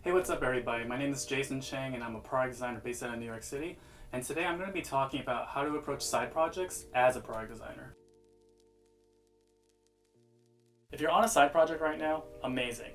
Hey, what's up everybody? My name is Jason Chang and I'm a product designer based out of New York City. And today I'm going to be talking about how to approach side projects as a product designer. If you're on a side project right now, amazing.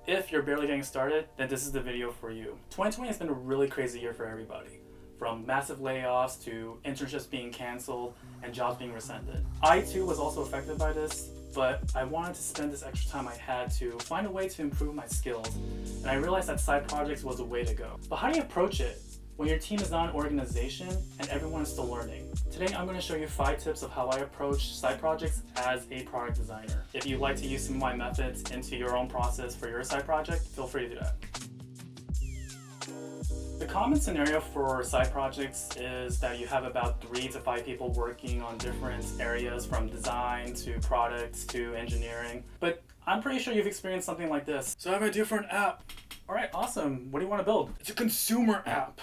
If you're barely getting started, then this is the video for you. 2020 has been a really crazy year for everybody. From massive layoffs to internships being canceled and jobs being rescinded. I too was also affected by this, but I wanted to spend this extra time I had to find a way to improve my skills, and I realized that side projects was a way to go. But how do you approach it when your team is not an organization and everyone is still learning? Today I'm going to show you 5 tips of how I approach side projects as a product designer. If you'd like to use some of my methods into your own process for your side project, feel free to do that. The common scenario for side projects is that you have about 3 to 5 people working on different areas from design to products to engineering. But I'm pretty sure you've experienced something like this. So I have an idea for an app. All right, awesome. What do you want to build? It's a consumer app.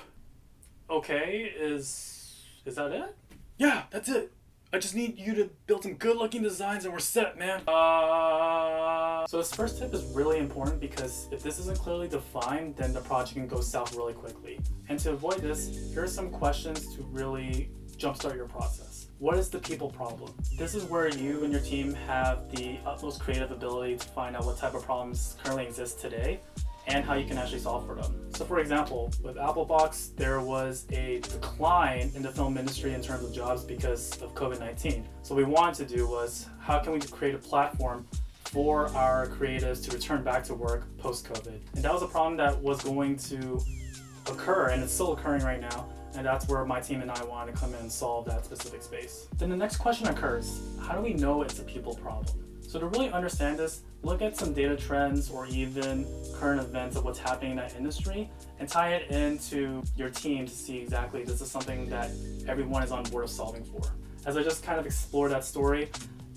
Okay, is that it? Yeah, that's it. I just need you to build some good looking designs and we're set, man. So this first tip is really important because if this isn't clearly defined, then the project can go south really quickly. And to avoid this, here are some questions to really jumpstart your process. What is the people problem? This is where you and your team have the utmost creative ability to find out what type of problems currently exist today and how you can actually solve for them. So for example, with Applebox, there was a decline in the film industry in terms of jobs because of COVID-19. So what we wanted to do was, how can we create a platform for our creatives to return back to work post-COVID? And that was a problem that was going to occur, and it's still occurring right now. And that's where my team and I wanted to come in and solve that specific space. Then the next question occurs, how do we know it's a people problem? So to really understand this, look at some data trends or even current events of what's happening in that industry and tie it into your team to see exactly this is something that everyone is on board of solving for. As I just kind of explore that story,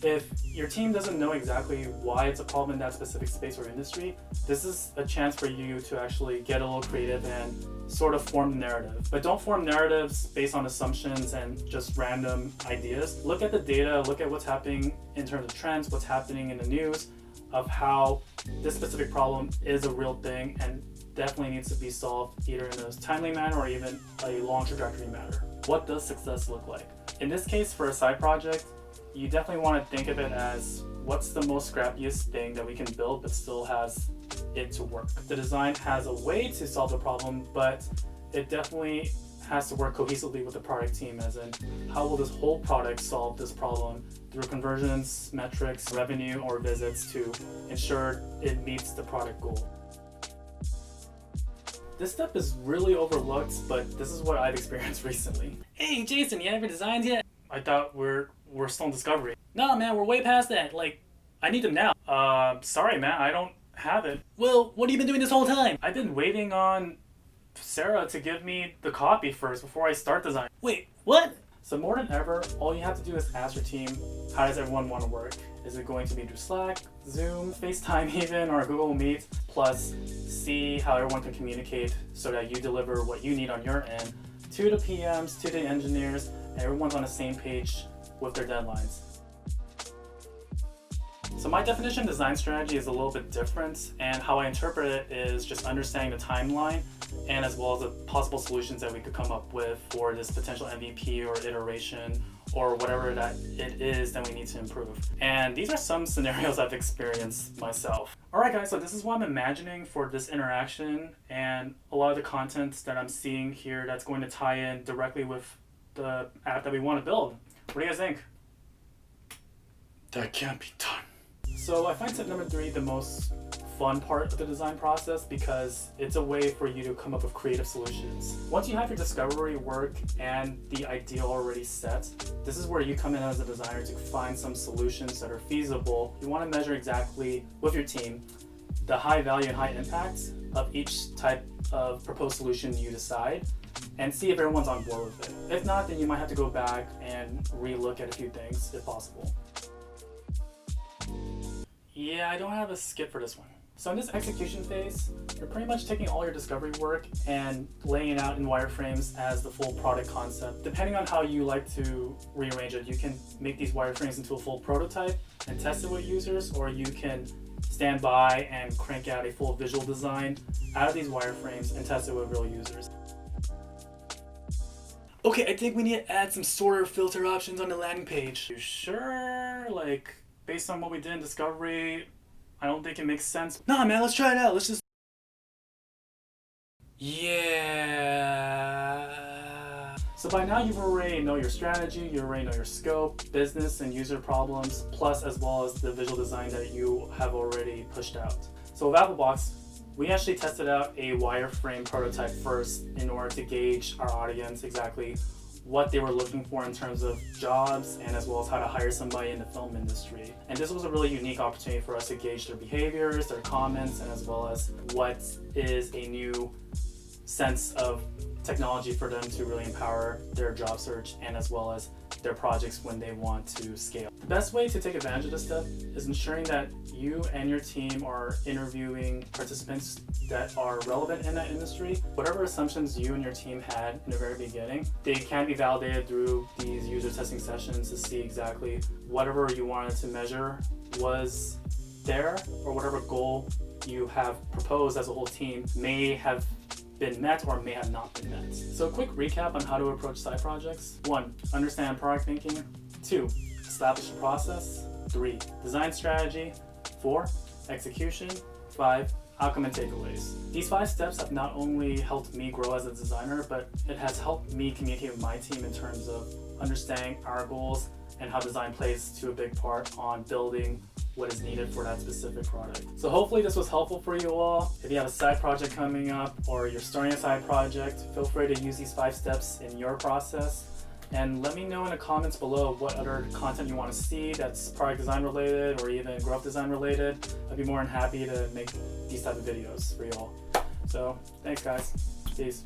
if your team doesn't know exactly why it's a problem in that specific space or industry, this is a chance for you to actually get a little creative and sort of form the narrative. But don't form narratives based on assumptions and just random ideas. Look at the data, look at what's happening in terms of trends, what's happening in the news, of how this specific problem is a real thing and definitely needs to be solved either in a timely manner or even a long trajectory manner. What does success look like? In this case, for a side project, you definitely want to think of it as what's the most scrappiest thing that we can build but still has it to work. The design has a way to solve the problem, but it definitely has to work cohesively with the product team, as in how will this whole product solve this problem through conversions, metrics, revenue, or visits to ensure it meets the product goal. This step is really overlooked, but this is what I've experienced recently. Hey Jason, you have your designs yet? I thought we're still in discovery. No man, we're way past that. Like, I need them now. Sorry man, I don't have it. Well, what have you been doing this whole time? I've been waiting on Sarah to give me the copy first before I start design. Wait, what? So more than ever, all you have to do is ask your team, how does everyone want to work? Is it going to be through Slack, Zoom, FaceTime even, or Google Meet? Plus, see how everyone can communicate so that you deliver what you need on your end to the PMs, to the engineers, and everyone's on the same page with their deadlines. So my definition of design strategy is a little bit different, and how I interpret it is just understanding the timeline and as well as the possible solutions that we could come up with for this potential MVP or iteration or whatever that it is that we need to improve. And these are some scenarios I've experienced myself. Alright guys, so this is what I'm imagining for this interaction and a lot of the content that I'm seeing here that's going to tie in directly with the app that we want to build. What do you guys think? That can't be done. So I find tip number 3 the most fun part of the design process because it's a way for you to come up with creative solutions. Once you have your discovery work and the ideal already set, this is where you come in as a designer to find some solutions that are feasible. You want to measure exactly with your team the high value and high impact of each type of proposed solution you decide and see if everyone's on board with it. If not, then you might have to go back and re-look at a few things if possible. Yeah, I don't have a skip for this one. So in this execution phase, you're pretty much taking all your discovery work and laying it out in wireframes as the full product concept. Depending on how you like to rearrange it, you can make these wireframes into a full prototype and test it with users, or you can stand by and crank out a full visual design out of these wireframes and test it with real users. Okay, I think we need to add some sort of filter options on the landing page. You sure? Like, based on what we did in Discovery, I don't think it makes sense. Nah, man, let's try it out. Let's just... Yeah. So by now you've already know your strategy, you already know your scope, business and user problems, plus as well as the visual design that you have already pushed out. So with Applebox, we actually tested out a wireframe prototype first in order to gauge our audience exactly what they were looking for in terms of jobs and as well as how to hire somebody in the film industry. And this was a really unique opportunity for us to gauge their behaviors, their comments, and as well as what is a new sense of technology for them to really empower their job search and as well as their projects when they want to scale. The best way to take advantage of this stuff is ensuring that you and your team are interviewing participants that are relevant in that industry. Whatever assumptions you and your team had in the very beginning, they can be validated through these user testing sessions to see exactly whatever you wanted to measure was there, or whatever goal you have proposed as a whole team may have been met or may have not been met. So a quick recap on how to approach side projects. 1. Understand product thinking. 2. Establish a process. 3. Design strategy. 4. Execution. 5. Outcome and takeaways. These 5 steps have not only helped me grow as a designer, but it has helped me communicate with my team in terms of understanding our goals and how design plays to a big part on building what is needed for that specific product. So hopefully this was helpful for you all. If you have a side project coming up or you're starting a side project, feel free to use these 5 steps in your process. And let me know in the comments below what other content you want to see that's product design related or even graphic design related. I'd be more than happy to make these type of videos for you all. So thanks guys. Peace.